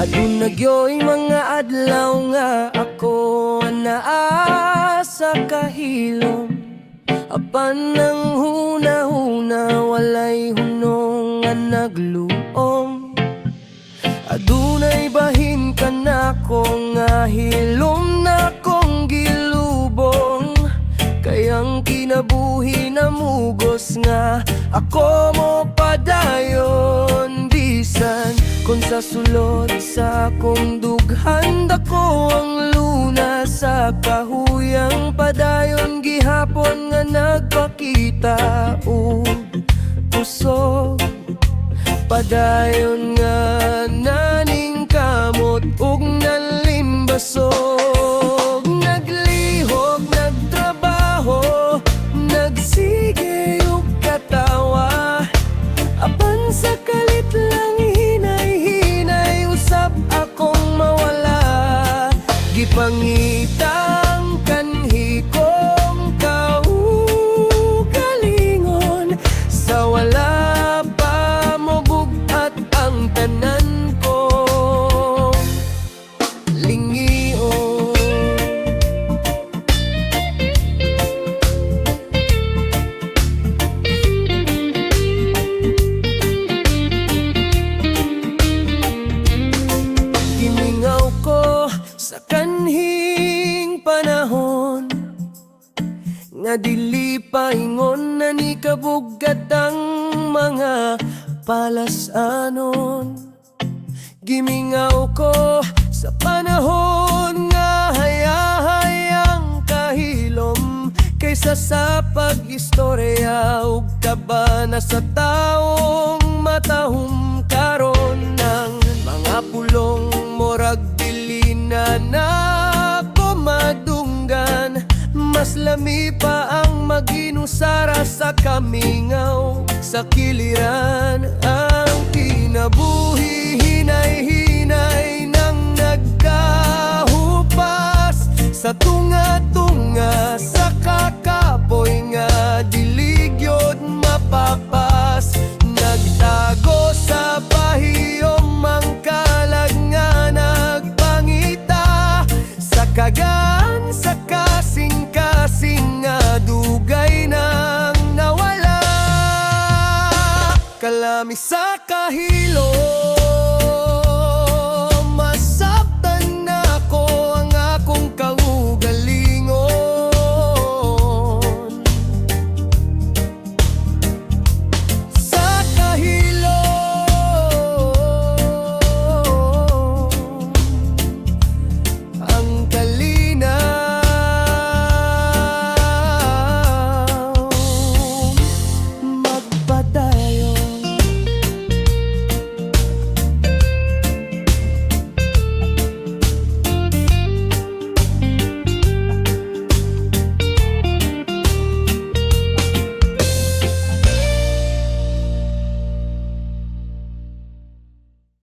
Adun nagyoy mga adlaw nga ako naa sa kahilom. Apan nang huna-huna walay hunong nga nagluom. Adunay bahin ka na ko nga hilom na kong gilubong. Kayang kinabuhi na mugos nga ako mo padayon. Bisan kung sa sulod sa akong dughan dako ang luna sa kahuyang padayon. Gihapon nga nagpakita og pusog padayon nga naning kamot ug nalimbasog. Naglihok, nagtrabaho, nagsige ug katawa. Apan sa kalit lang hinay-hinay usab akong mawala. Gipangitang kanhi kong kaugalingon sa wala tanan ko lingion. Gimingaw ko sa kanhing panahon nga dili paingon na ni kabugat ang mga palasanon. Gimingaw ko sa panahon nga hayahayang kahilom kaysa sa pag-istorya ug kabana sa taong matahum karon ng mga pulong murag dili na ko madunggan. Mas lami pa ang maginusara sa kamingaw sa kiliran. Ang kinabuhi hinay-hinay nang nagkahupas sa tunga-tunga sa kakapoy nga diligyod mapapas. Nagtago sa pahiyom ang kalag nga nagpangita sa kagan sa kasing-kasing nga dugay nang nawala. Kalamisan